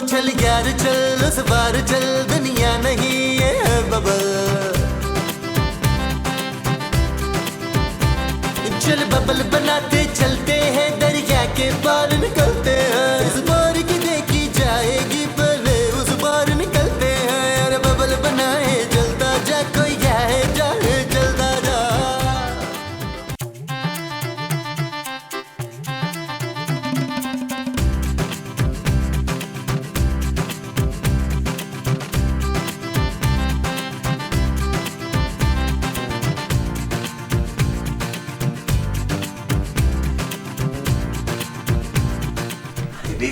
चल यार चल, उस बार चल, दुनिया नहीं ये है बबल। चल बबल बनाते चलते हैं, दरिया के पार निकलते हैं। इस बार की देखी जाएगी पहले उस बार निकलते हैं। अरे बबल बनाए चलता जा, कोई जाए जाए चलता जा।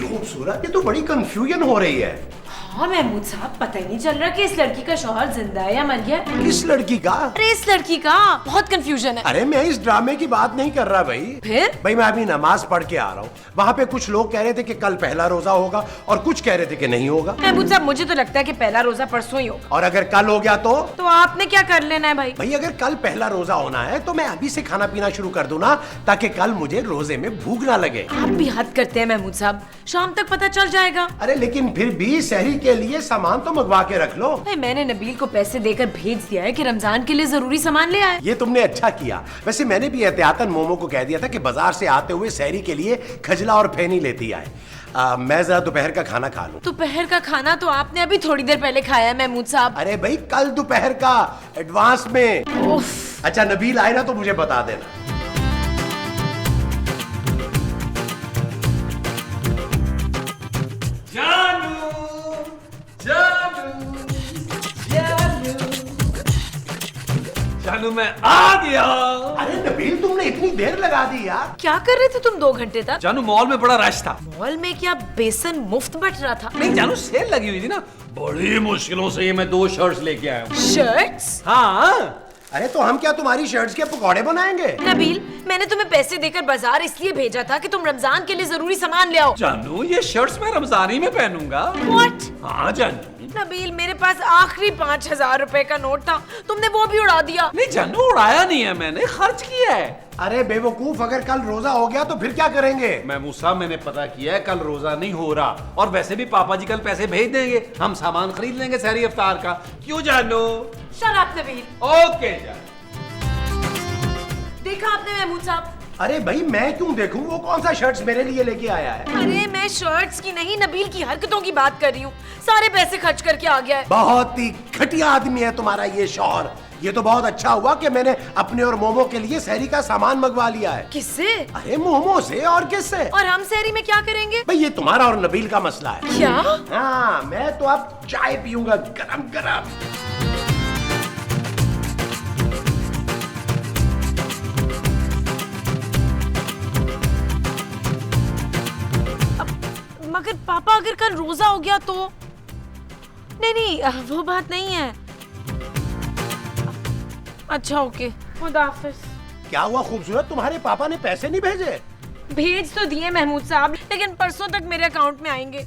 खूबसूरत, ये तो बड़ी कंफ्यूजन हो रही है। हाँ महमूद साहब, पता ही नहीं चल रहा कि इस लड़की का शौहर जिंदा है या मर गया। किस लड़की का? अरे इस लड़की का, बहुत कंफ्यूजन है। अरे मैं इस ड्रामे की बात नहीं कर रहा भाई। फिर? भाई मैं अभी नमाज पढ़ के आ रहा हूँ, वहाँ पे कुछ लोग कह रहे थे कि कल पहला रोजा होगा और कुछ कह रहे थे कि नहीं होगा। महमूद साहब, मुझे तो लगता है कि पहला रोजा परसों ही होगा। और अगर कल हो गया तो आपने क्या कर लेना है भाई? भाई अगर कल पहला रोजा होना है तो मैं अभी से खाना पीना शुरू कर दूं ना, ताकि कल मुझे रोजे में भूख ना लगे। आप भी हद करते हैं महमूद साहब, शाम तक पता चल जाएगा। अरे लेकिन फिर भी सहरी के लिए सामान तो मंगवा के रख लो। भाई मैंने नबील को पैसे देकर भेज दिया है कि रमजान के लिए जरूरी सामान ले आए। ये तुमने अच्छा किया। वैसे मैंने भी एहतियातन मोमो को कह दिया था कि बाजार से आते हुए सहरी के लिए खजला और फेनी लेती आए। मैं जरा दोपहर का खाना खा लूं। दोपहर का खाना तो आपने अभी थोड़ी देर पहले खाया है महमूद साहब। अरे भाई कल दोपहर का एडवांस में। उफ। अच्छा नबील आए ना तो मुझे बता देना। जानू मैं आ गया। अरे नबील तुमने इतनी देर लगा दी यार। क्या कर रहे थे तुम 2 घंटे तक? जानू मॉल में बड़ा रश था। मॉल में क्या बेसन मुफ्त बट रहा था? नहीं जानू, सेल लगी हुई थी ना, बड़ी मुश्किलों से ये मैं 2 शर्ट्स लेके आया हूँ। शर्ट्स? हाँ। अरे तो हम क्या तुम्हारी शर्ट्स के पकौड़े बनाएंगे? नबील, मैंने तुम्हें पैसे देकर बाजार इसलिए भेजा था कि तुम रमजान के लिए जरूरी सामान ले आओ। जानू ये शर्ट्स मैं रमजानी में पहनूंगा। What? हाँ जानू। नबील, मेरे पास आखिरी 5000 रुपए का नोट था, तुमने वो भी उड़ा दिया। नहीं जानू, उड़ाया नहीं है मैंने, खर्च किया है। अरे बेवकूफ, अगर कल रोजा हो गया तो फिर क्या करेंगे? महमूद साहब मैंने पता किया है, कल रोजा नहीं हो रहा, और वैसे भी पापा जी कल पैसे भेज देंगे, हम सामान खरीद लेंगे सहरी इफ्तार का। क्यों जानू? Shut up Nabeel. ओके जानू। देखा आपने महमूद साहब? अरे भाई मैं क्यों देखूं, वो कौन सा शर्ट्स मेरे लिए लेके आया है? अरे मैं शर्ट्स की नहीं, नबील की हरकतों की बात कर रही हूँ। सारे पैसे खर्च करके आ गया है। बहुत ही घटिया आदमी है तुम्हारा ये शौहर। ये तो बहुत अच्छा हुआ कि मैंने अपने और मोमो के लिए सहरी का सामान मंगवा लिया है। किससे? अरे मोमो से, और किससे? और हम सहरी में क्या करेंगे? भाई ये तुम्हारा और नबील का मसला है। क्या? हाँ, मैं तो अब चाय पीऊंगा गरम गरम। मगर पापा अगर कल रोजा हो गया तो? नहीं वो बात नहीं है। अच्छा ओके, खुदा हाफिज। क्या हुआ खूबसूरत, तुम्हारे पापा ने पैसे नहीं भेजे? भेज तो दिए महमूद साहब, लेकिन परसों तक मेरे अकाउंट में आएंगे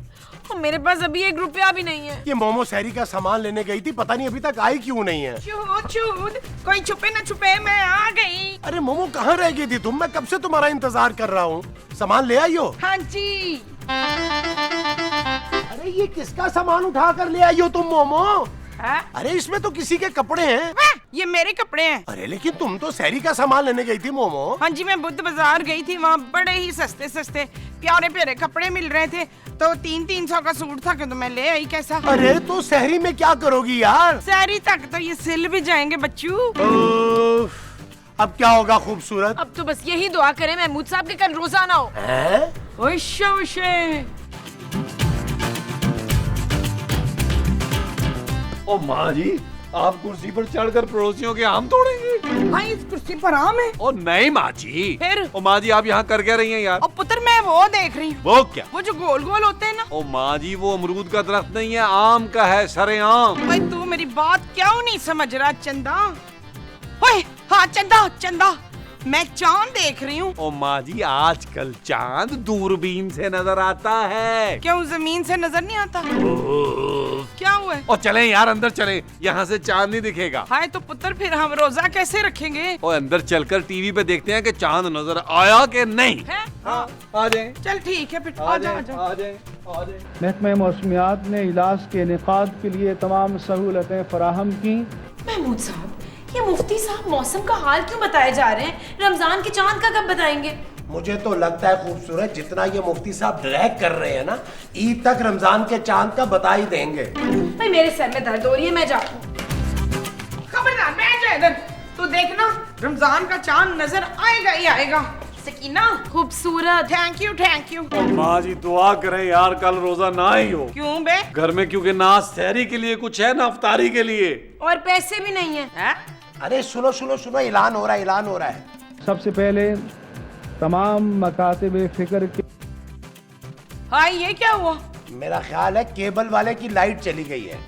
और मेरे पास अभी 1 रुपया भी नहीं है। ये मोमो सहरी का सामान लेने गई थी, पता नहीं अभी तक आई क्यों नहीं है। चूद, कोई छुपे न छुपे मैं आ गई। अरे मोमो कहाँ रह गई थी तुम? मैं कब से तुम्हारा इंतजार कर रहा हूँ। सामान ले आई हो? हाँ जी। अरे ये किसका सामान उठा कर ले आई हो तुम मोमो? है? अरे इसमें तो किसी के कपड़े हैं। ये मेरे कपड़े हैं। अरे लेकिन तुम तो सहरी का सामान लेने गई थी मोमो। हाँ जी, मैं बुद्ध बाजार गई थी, वहाँ बड़े ही सस्ते सस्ते प्यारे प्यारे कपड़े मिल रहे थे, तो 300 का सूट था कि तो मैं ले आई। कैसा? अरे तो सहरी में क्या करोगी यार? सहरी तक तो ये सिल भी जाएंगे बच्चू। अब क्या होगा खूबसूरत? अब तो बस यही दुआ करें महमूद साहब के कल रोजा ना हो। ओ माँ जी, आप कुर्सी पर चढ़कर पड़ोसियों के आम तोड़ेंगे? हाँ, इस कुर्सी पर आम है। ओ नहीं माँ जी। फिर? ओ माँ जी, आप यहाँ कर क्या रही हैं यार? और पुत्र मैं वो देख रही हूँ। वो क्या? वो जो गोल गोल होते हैं ना। ओ माँ जी, वो अमरूद का दरख्त नहीं है, आम का है, सरे आम। भाई तू मेरी बात क्यों नहीं समझ रहा चंदा? ओए हाँ चंदा, चंदा मैं चांद देख रही हूँ। ओ माँ जी, आजकल चांद दूरबीन से नजर आता है। क्यों जमीन से नजर नहीं आता? क्या हुआ है? और चले यार, अंदर चले, यहाँ से चांद नहीं दिखेगा। हाय तो पुत्र, फिर हम रोजा कैसे रखेंगे? और अंदर चलकर टीवी पे देखते हैं कि चांद नजर आया कि नहीं। है? हाँ, आ जाए, चल ठीक है, फिर आ जाओ। आ जाए। महकमा मौसमियात ने इलाज के इनेकाद के लिए तमाम सहूलतें फराहम की। महमूद साहब, ये मुफ्ती साहब मौसम का हाल क्यों बताए जा रहे हैं? रमजान के चांद का कब बताएंगे? मुझे तो लगता है खूबसूरत, जितना ये मुफ्ती साहब ड्रैग कर रहे हैं ना, ईद तक रमजान के चांद का बता ही देंगे। भाई मेरे सर में दर्द हो रही है, मैं जाती हूँ। खबरदार बैठ जा इधर। तू देखना, रमजान का चांद नजर आएगा ही आएगा। सकीना, खूबसूरत। Thank you. माँ जी दुआ करें यार, कल रोजा ना ही हो क्यों बे? घर में, क्योंकि ना सहरी के लिए कुछ है ना अफ्तारी के लिए। और पैसे भी नहीं है। अरे सुनो सुनो सुनो, ऐलान हो रहा है। सबसे पहले तमाम मकातिब फिक्र के हाय, ये क्या हुआ? मेरा ख्याल है केबल वाले की लाइट चली गई है।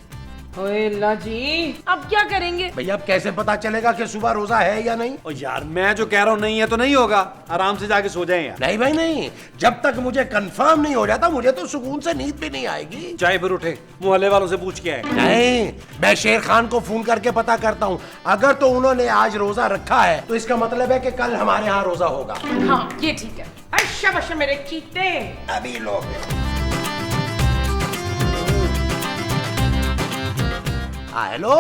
ओए अल्लाह जी, अब क्या करेंगे? भैया अब कैसे पता चलेगा कि सुबह रोजा है या नहीं? और यार मैं जो कह रहा हूँ नहीं है तो नहीं होगा, आराम से जाके सो जाएं यार। नहीं भाई नहीं, जब तक मुझे कंफर्म नहीं हो जाता मुझे तो सुकून से नींद भी नहीं आएगी। चाय पर उठे, मोहल्ले वालों से पूछ के आए। नहीं, मैं शेर खान को फोन करके पता करता हूँ। अगर तो उन्होंने आज रोजा रखा है तो इसका मतलब है कि कल हमारे यहाँ रोजा होगा। हाँ ये ठीक है। अच्छा बच्चा मेरे चीते। अभी लोग हेलो।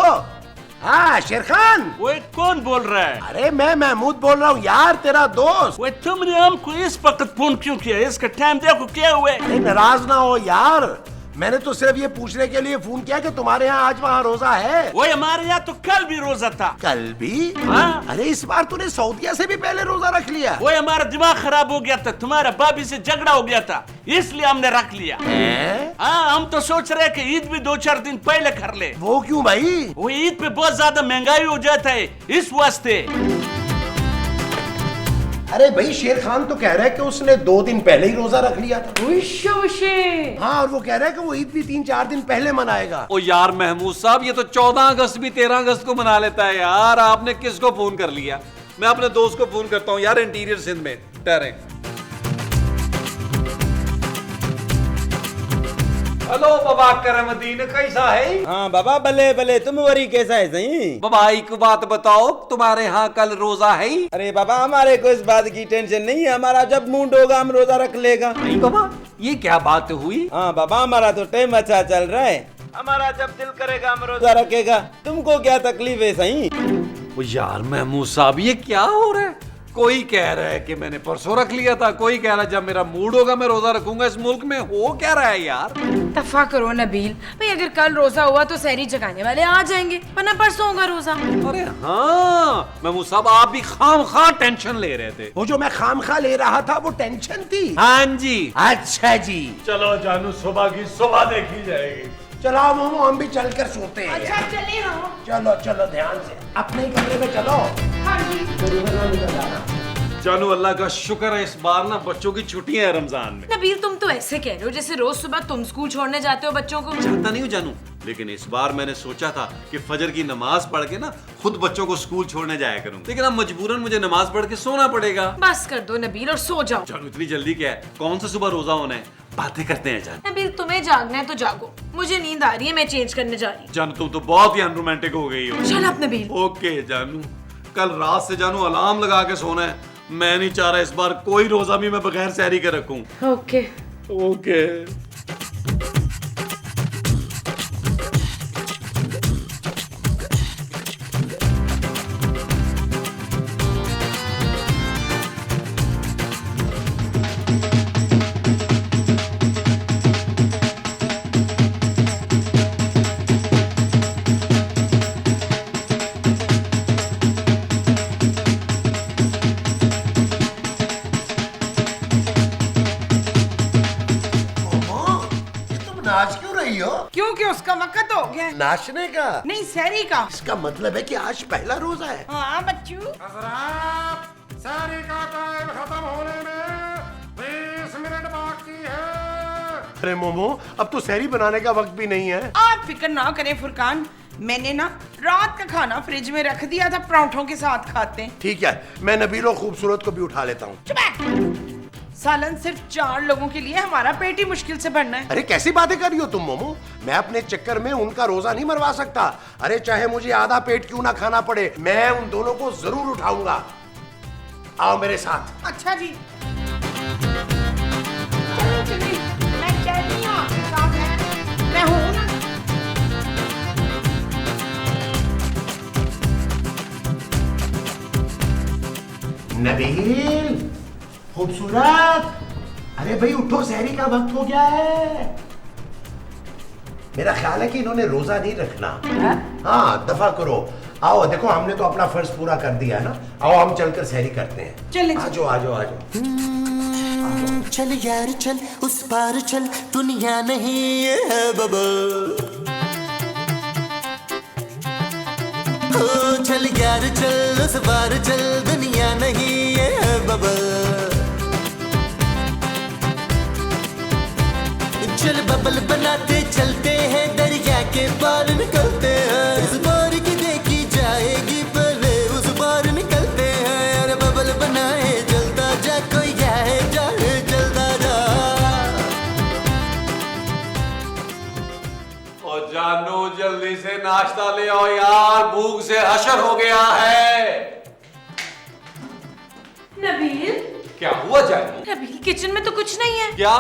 हाँ शेर खान। वो कौन बोल रहा है? अरे मैं महमूद बोल रहा हूँ यार, तेरा दोस्त। वो तुमने हमको इस वक्त फोन क्यों किया? इसका टाइम देखो क्या हुआ है। अरे नाराज ना हो यार, मैंने तो सिर्फ ये पूछने के लिए फोन किया कि तुम्हारे यहाँ आज वहाँ रोजा है। वो हमारे यहाँ तो कल भी रोजा था। कल भी? हाँ। अरे इस बार तूने सऊदीया से भी पहले रोजा रख लिया। वो हमारा दिमाग खराब हो गया था, तुम्हारा भाभी से झगड़ा हो गया था, इसलिए हमने रख लिया। हैं? हाँ, हम तो सोच रहे कि ईद भी 2-4 दिन पहले कर ले। वो क्यों भाई? वो ईद पे बहुत ज्यादा महंगाई हो जाता है, इस वास्ते। अरे भाई शेर खान तो कह रहा है कि उसने 2 दिन पहले ही रोजा रख लिया था। हाँ, और वो कह रहा है कि वो ईद भी 3-4 दिन पहले मनाएगा। ओ यार महमूद साहब, ये तो 14 अगस्त भी 13 अगस्त को मना लेता है यार। आपने किसको फोन कर लिया? मैं अपने दोस्त को फोन करता हूँ यार, इंटीरियर सिंध में ठहरे। हेलो बाबा करमदीन, कैसा है? हाँ बाबा, भले भले, तुम वरी कैसा है सही? बाबा एक बात बताओ, तुम्हारे यहाँ कल रोजा है? अरे बाबा, हमारे को इस बात की टेंशन नहीं है, हमारा जब मूड होगा हम रोजा रख लेगा। नहीं बाबा, ये क्या बात हुई? हाँ बाबा, हमारा तो टाइम अच्छा चल रहा है, हमारा जब दिल करेगा हम रोजा रखेगा। तुमको क्या तकलीफ है सही? ओ यार महमूद साहब, ये क्या हो रहा है? कोई कह रहा है कि मैंने परसों रख लिया था, कोई कह रहा है जब मेरा मूड होगा मैं रोजा रखूंगा। इस मुल्क में हो क्या रहा है यार? दफा करो नबील भाई, अगर कल रोजा हुआ तो सहरी जगाने वाले आ जाएंगे, वरना परसों होगा रोजा। अरे हाँ महमूद साहब, आप भी खामखा टेंशन ले रहे थे। वो जो मैं खामखा ले रहा था वो टेंशन थी। हाँ जी। अच्छा जी, चलो जानू, सुबह की सुबह देखी जाएगी। चलो मोमो, हम भी चलकर सोते हैं। अच्छा चलिए ना। चलो चलो, ध्यान से अपने ही कमरे में चलो। हाँ जी। जानू अल्लाह का शुक्र है इस बार ना बच्चों की छुट्टियां हैं रमजान में। नबील तुम तो ऐसे कह रहे हो जैसे रोज सुबह तुम स्कूल छोड़ने जाते हो बच्चों को। चाहता नहीं हूँ जानू, लेकिन इस बार मैंने सोचा था कि फजर की नमाज पढ़ के ना खुद बच्चों को स्कूल छोड़ने जाया करूँ, लेकिन अब मजबूरन मुझे नमाज पढ़ के सोना पड़ेगा। बस कर दो नबील और सो जाओ। जानू इतनी जल्दी क्या है? कौन सा सुबह रोजा होना है? बातें करते हैं जान। नबील तुम्हें जागना है तो जागो, मुझे नींद आ रही है, मैं चेंज करने जा रही हूँ। जानू तुम तो बहुत ही अनरोमांटिक हो गई हो। चल अब नबील। ओके जानू, कल रात से जानू अलार्म लगा के सोना है। मैं नहीं चाह रहा इस बार कोई रोजा भी मैं बगैर सहरी के रखूं। Okay okay. नाच क्यों रही हो? क्योंकि उसका वक्त हो गया है। नाचने का? नहीं, सहरी का। इसका मतलब है कि आज पहला रोजा है। हाँ बच्चू। सारी का टाइम खत्म होने में 20 मिनट बाकी है। अरे मोमो, अब तो सहरी बनाने का वक्त भी नहीं है। आप फिक्र ना करें फुरकान, मैंने ना रात का खाना फ्रिज में रख दिया था, परांठों के साथ खाते हैं। ठीक है, मैं नबील और खूबसूरत को भी उठा लेता हूँ। सालन सिर्फ 4 लोगों के लिए, हमारा पेट ही मुश्किल से भरना है। अरे कैसी बातें कर रही हो तुम मोमो? मैं अपने चक्कर में उनका रोजा नहीं मरवा सकता। अरे चाहे मुझे आधा पेट क्यों ना खाना पड़े, मैं उन दोनों को जरूर उठाऊंगा। आओ मेरे साथ। अच्छा जी, चलिए चलिए, मैं कहती हूँ आपके साथ है, मैं हूँ ना। नबील, खूबसूरत, अरे भाई उठो, सहरी का वक्त हो गया है। मेरा ख्याल है कि इन्होंने रोजा नहीं रखना। हाँ, दफा करो। आओ, देखो हमने तो अपना फर्ज पूरा कर दिया है ना। आओ हम चलकर सहरी करते हैं। चले आजो आजो आजो। चल यार चल, उस पार चल, दुनिया नहीं ये है बबल। ओ चल यार चल, उस पार चल, दुनिया नहीं ये है बबल। चल बबल बनाते चलते हैं, दरिया के पार निकलते हैं। इस बार की देखी जाएगी पहले, उस बार निकलते हैं। अरे बबल बनाए जलता जा, कोई जाए जाए जलता जा। और जानू जल्दी से नाश्ता ले आओ यार, भूख से हशर हो गया है। नबील, क्या हुआ जानू? नबील किचन में तो कुछ नहीं है। क्या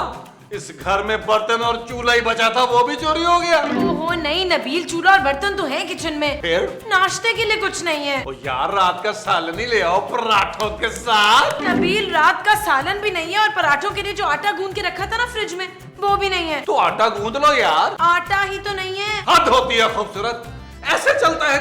इस घर में बर्तन और चूल्हा ही बचा था, वो भी चोरी हो गया? ओहो नहीं नबील, चूल्हा और बर्तन तो है किचन में, फिर नाश्ते के लिए कुछ नहीं है। ओ यार, रात का सालन ही ले आओ पराठों के साथ। नबील रात का सालन भी नहीं है, और पराठों के लिए जो आटा गूंद के रखा था ना फ्रिज में, वो भी नहीं है। तो आटा गूंद लो यार। आटा ही तो नहीं है। हद होती है खूबसूरत, ऐसे चलता है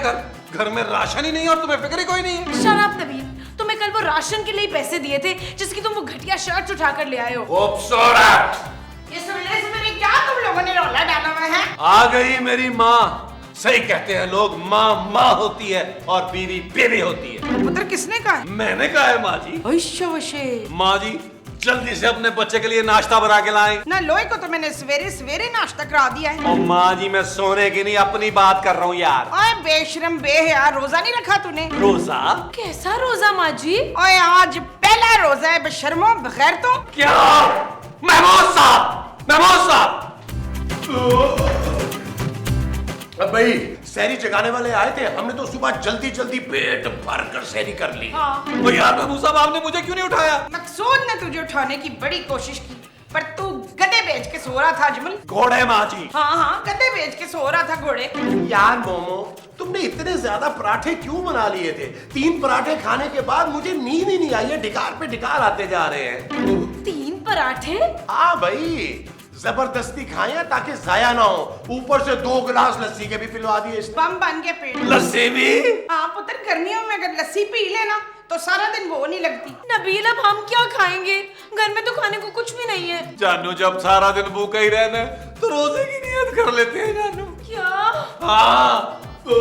घर में राशन ही नहीं है और तुम्हें फिक्र ही कोई नहीं है। शराब नबील, तुम्हें कल वो राशन के लिए पैसे दिए थे जिसकी तुम वो घटिया शर्ट उठा कर ले आए हो। खूबसूरत, इस सवेरे सवेरे क्या तुम लोगों ने रौला डाला हुआ है? आ गई मेरी माँ। सही कहते हैं लोग, माँ माँ होती है और बीवी बीवी होती है। पुत्र किसने कहा? मैंने कहा है माँ जी। माँ जी जल्दी से अपने बच्चे के लिए नाश्ता बना के लाएं। ना लोहे को तो मैंने सवेरे सवेरे नाश्ता करा दिया है। और माँ जी मैं सोने की नहीं अपनी बात कर रहा हूँ यार। ओए बेशरम बेहया, रोजा नहीं रखा तूने? रोजा? कैसा रोजा माँ जी? ओए आज पहला रोजा है बेशर्मो बगैर तो। क्या? महमूद साहब अब भाई सहरी जगाने वाले आए थे, हमने तो सुबह जल्दी जल्दी पेट भर कर सहरी कर ली। तो यार महमूद साहब, आपने मुझे क्यों नहीं उठाया? मकसूद ने तुझे उठाने की बड़ी कोशिश की, पर तू गधे बेच के सो रहा था अजमल। घोड़े माँ जी। हाँ हाँ, गधे बेच के सो रहा था घोड़े। यार मोमो, तुमने इतने ज्यादा पराठे क्यों बना लिए थे? 3 पराठे खाने के बाद मुझे नींद ही नहीं आई है, ढिकार पे ढिकार आते जा रहे हैं। 3 पराठे? हाँ भाई, जबरदस्ती खाए ताकि जाया ना हो। ऊपर से 2 गिलास लस्सी के भी पिलवा दिए इसने। बम बन के पेट। लस्सी भी? हाँ पुत्र, गर्मियों में अगर लस्सी पी लेना तो सारा दिन वो नहीं लगती। नबील अब हम क्या खाएंगे? घर में तो खाने को कुछ भी नहीं है। जानू जब सारा दिन भूखा ही रहना तो रोजे की नियत कर लेते हैं जानू। क्या? हाँ तो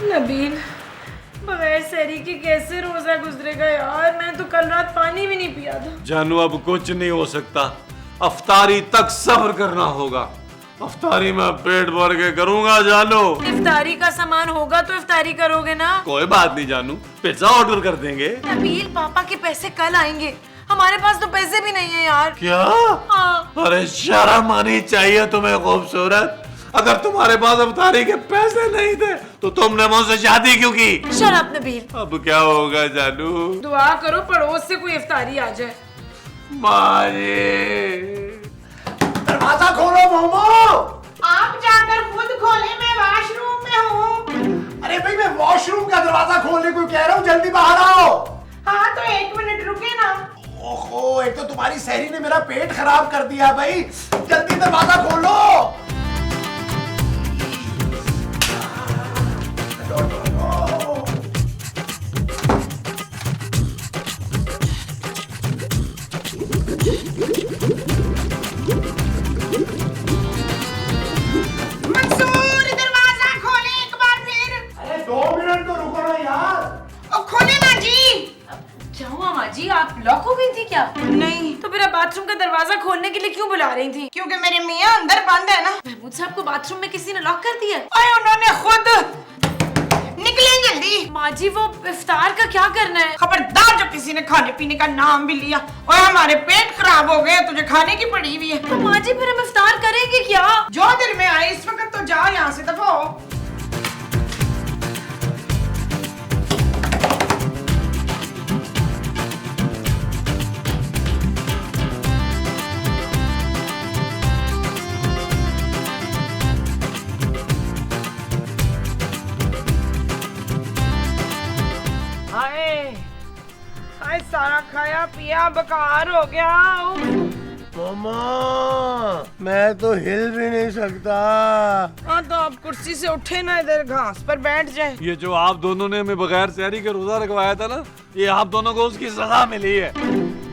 नबील बगैर सहरी के कैसे रोजा गुजरेगा यार? मैं तो कल रात पानी भी नहीं पिया था। जानू अब कुछ नहीं हो सकता, अफ्तारी तक सब्र करना होगा। अफ्तारी में पेट भर के करूंगा जानू। इफ्तारी का सामान होगा तो इफ्तारी करोगे ना? कोई बात नहीं जानू, पिज्जा ऑर्डर कर देंगे। नबील पापा के पैसे कल आएंगे, हमारे पास तो पैसे भी नहीं है यार। क्या? हाँ। अरे शर्म आनी चाहिए तुम्हें खूबसूरत, अगर तुम्हारे पास अफ्तारी के पैसे नहीं थे तो तुमने मुझसे शादी क्यों की? शराब नबील, अब क्या होगा जानू? दुआ करो पड़ोस से कोई इफ्तारी आ जाए। दरवाजा खोलो मोमो। आप जाकर खुद खोले, मैं वॉशरूम में हूँ। अरे भाई, मैं वॉशरूम का दरवाजा खोलने को कह रहा हूँ, जल्दी बाहर आओ। हाँ तो 1 मिनट रुके ना। ओहो, एक तो तुम्हारी सहरी ने मेरा पेट खराब कर दिया भाई, जल्दी दरवाजा खोलो। मंसूर दरवाजा खोले एक बार फिर। अरे 2 मिनट तो रुको ना यार। ओ खोले ना जी। जाओ माँ जी आप लॉक हो गई थी क्या? नहीं, तो फिर आप बाथरूम का दरवाजा खोलने के लिए क्यों बुला रही थी? क्योंकि मेरे मियाँ अंदर बंद है ना। महमूद साहब को बाथरूम में किसी ने लॉक कर दिया? अरे उन्होंने खुद। निकलें जल्दी। माँ जी वो इफ्तार का क्या करना है? खबरदार जो किसी ने खाने पीने का नाम भी लिया और हमारे पेट खराब हो गए, तुझे खाने की पड़ी हुई है। तो माँ जी फिर हम इफ्तार करेंगे क्या? जो दिल में आए इस वक्त तो जा यहाँ से, दफा हो। हाय हाय, सारा खाया पिया बेकार हो गया। मामा मैं तो हिल भी नहीं सकता। हाँ तो आप कुर्सी से उठे ना, इधर घास पर बैठ जाए। ये जो आप दोनों ने हमें बगैर सहरी के रोजा रखवाया था ना, ये आप दोनों को उसकी सजा मिली है।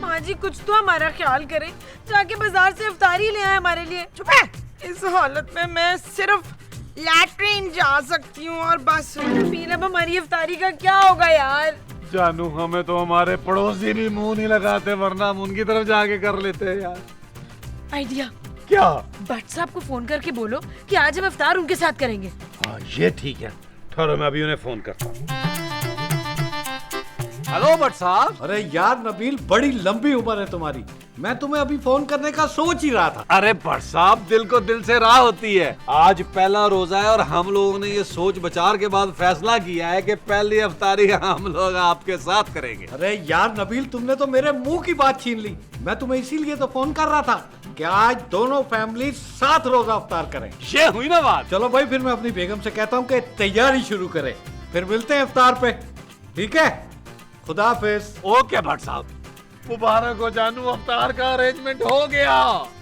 माँ जी कुछ तो हमारा ख्याल करें, जाके बाजार से इफ्तारी ले आए हमारे लिए। चुप है। इस हालत में मैं सिर्फ लैट्रिन जा सकती हूँ और बस। नबील अब हमारी इफ्तारी का क्या होगा यार? जानू हमें तो हमारे पड़ोसी भी मुंह नहीं लगाते, वरना हम उनकी तरफ जाके कर लेते हैं यार। आइडिया। क्या? भट्ट साहब को फोन करके बोलो कि आज हम इफ्तार उनके साथ करेंगे। हाँ ये ठीक है, ठहरो मैं अभी उन्हें फोन करता हूँ। हेलो भट्ट साहब। अरे यार नबील, बड़ी लंबी उम्र है तुम्हारी, मैं तुम्हें अभी फोन करने का सोच ही रहा था। अरे भट्ट साहब, दिल को दिल से राह होती है। आज पहला रोजा है और हम लोगों ने ये सोच विचार के बाद फैसला किया है कि पहली इफ्तारी हम लोग आपके साथ करेंगे। अरे यार नबील, तुमने तो मेरे मुंह की बात छीन ली। मैं तुम्हें इसीलिए तो फोन कर रहा था कि आज दोनों फैमिली साथ रोजा इफ्तार करें। ये हुई ना बात। चलो भाई, फिर मैं अपनी बेगम से कहता हूँ कि तैयारी शुरू करे, फिर मिलते हैं इफ्तार पे। ठीक है, खुदा हाफिज। ओके भट्ट साहब, मुबारक हो जानू, इफ्तार का अरेंजमेंट हो गया।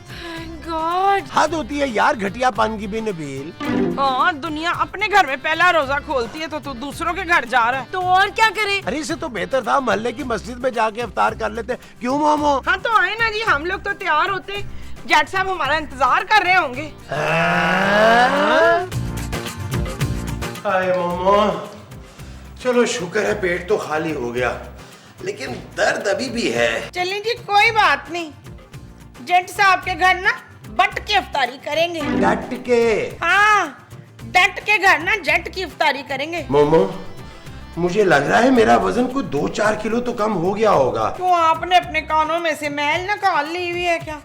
Thank God। हद होती है यार घटिया पान की भी नबील। हाँ, दुनिया अपने घर में पहला रोजा खोलती है तो तू दूसरों के घर जा रहा है। तो और क्या करें? अरे इससे तो बेहतर था मोहल्ले की मस्जिद में जाके इफ्तार कर लेते। क्यों मोमो? हाँ तो आए ना जी, हम लोग तो तैयार होते। जेठ साहब हमारा इंतजार कर रहे होंगे। हाय मोमो, चलो शुक्र है पेट तो खाली हो गया, लेकिन दर्द अभी भी है। चलिए जी, कोई बात नहीं, जेठ साहब के घर ना बट के इफ्तारी करेंगे। डट के? हाँ, डट के घर ना जेट की इफ्तारी करेंगे। मोमो, मुझे लग रहा है मेरा वजन कुछ 2-4 किलो तो कम हो गया होगा। क्यों, आपने अपने कानों में से मैल निकाल ली हुई है क्या?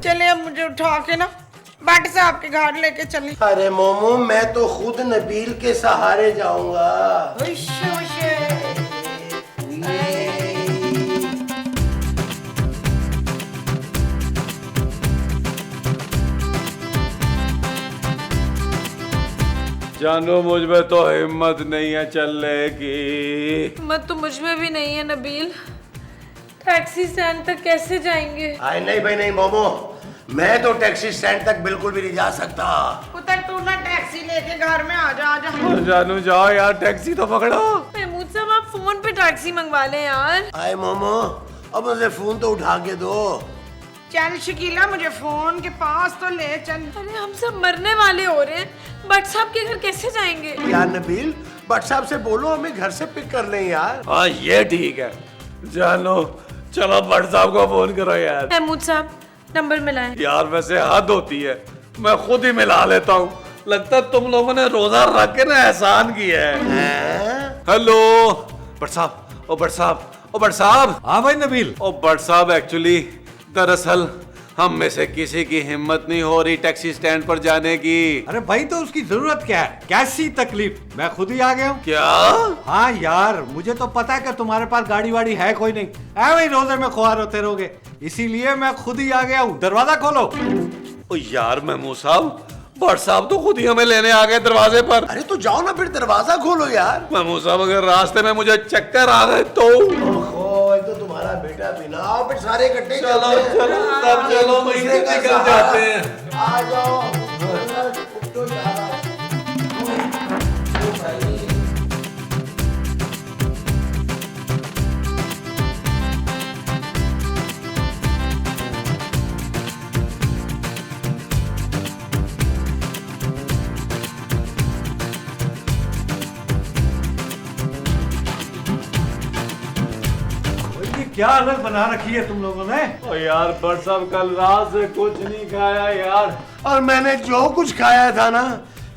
चले अब मुझे उठा के ना बट साहब के घर लेके चले। अरे मोमो, मैं तो खुद नबील के सहारे जाऊंगा। जानू मुझ में तो हिम्मत नहीं है चलने की। हिम्मत तो मुझ में भी नहीं है नबील। टैक्सी स्टैंड तक कैसे जाएंगे? अरे नहीं भाई नहीं मोमो, मैं तो टैक्सी स्टैंड तक बिल्कुल भी नहीं जा सकता। उतर तू ना, टैक्सी लेके घर में आ जा। जानू जाओ यार, टैक्सी तो पकड़ो। महमूद साहब आप फोन पे टैक्सी मंगवा लें यार। आए मोमो, अब मुझे फोन तो उठा के दो। चल शकीला, मुझे फोन के पास तो ले चल। अरे हम सब मरने वाले हो रहे हैं, भट्ट साहब के घर कैसे जाएंगे? यार नबील, भट्ट साहब से बोलो हमें घर से पिक कर लें यार। हाँ ये ठीक है। जानू चलो भट्ट साहब को फोन करो यार। महमूद साहब नंबर मिलाएं। यार वैसे हद होती है, मैं खुद ही मिला लेता हूँ। लगता है तुम लोगों ने रोजा रख के ना एहसान किया है। हेलो भट्ट साहब, ओ भट्ट साहब, ओ भट्ट साहब। हाँ भाई नबील। ओ भट्ट साहब, एक्चुअली दरअसल हम में से किसी की हिम्मत नहीं हो रही टैक्सी स्टैंड पर जाने की। अरे भाई तो उसकी जरूरत क्या है, कैसी तकलीफ, मैं खुद ही आ गया हूँ। क्या? हाँ यार, मुझे तो पता है कि तुम्हारे पास गाड़ी वाड़ी है कोई नहीं, ऐਵੇਂ ही रोजे में खुआर होते रहोगे, इसीलिए मैं खुद ही आ गया हूँ। दरवाजा खोलो। ओ यार महमूद साहब, भट्ट साहब तो खुद ही हमें लेने आ गए दरवाजे पर। अरे तो जाओ ना फिर, दरवाजा खोलो यार। महमूद साहब, अगर रास्ते में मुझे चक्कर आ गए तो? ओहो, ये तो तुम्हारा बेटा भी ना। आओ फिर सारे इकट्ठे चलो चलते हैं। चलो सब चलो, वहीं से निकल जाते हैं। आ जाओ। उठो यार। क्या अलग बना रखी है तुम लोगों ने? ओ यार बट साहब कल रात से कुछ नहीं खाया यार। और मैंने जो कुछ खाया था ना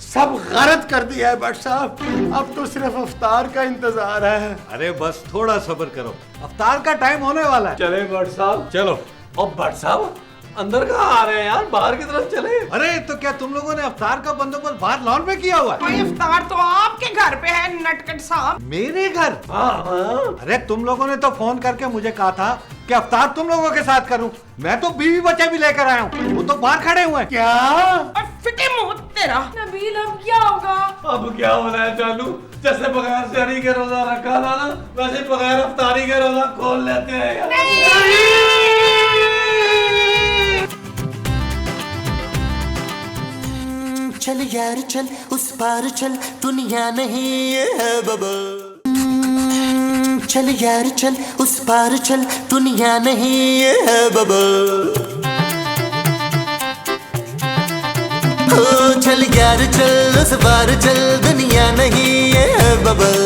सब गलत कर दिया है बट साहब। अब तो सिर्फ अफ्तार का इंतजार है। अरे बस थोड़ा सब्र करो, अफ्तार का टाइम होने वाला है। चले बट साहब चलो। और बट साहब अंदर कहाँ आ रहे हैं यार, बाहर की तरफ चले। अरे तो क्या तुम लोगों ने अफ्तार का बंदोबस्त बाहर लॉन में किया हुआ है? भाई इफ्तार तो आपके घर पे है नटखट साहब। मेरे घर? हाँ। अरे तुम लोगों ने तो फोन करके मुझे कहा था कि अफ्तार तुम लोगों के साथ करूं। मैं तो बीवी बच्चे भी लेकर आया हूँ, वो तो बाहर खड़े हुए हैं। क्या? और फिटे मुंह तेरा। नबील अब क्या होगा? अब क्या होना है चालू, जैसे बगैर शहरी के रोजा रखा था ना वैसे बगैर अफ्तारी के रोजा खोल लेते हैं यार। चल यार चल उस पार चल, दुनिया नहीं ये है बबल। चल यार चल उस पार चल, दुनिया नहीं ये है बबल। ओ चल यार चल उस पार चल, दुनिया नहीं ये है बबल।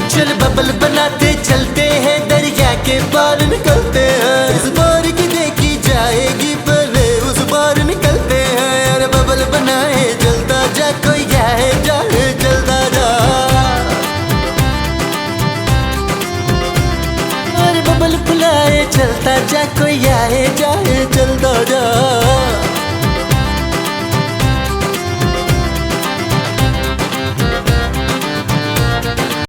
चल बबल बनाते चलते हैं, दरिया के पार निकलते हैं। इस बार की देखी जाएगी पहले उस बार निकलते हैं। अरे बबल बनाए जलता जा, कोई आए जाए जलता जा। अरे बबल फुलाए चलता जा, कोई आए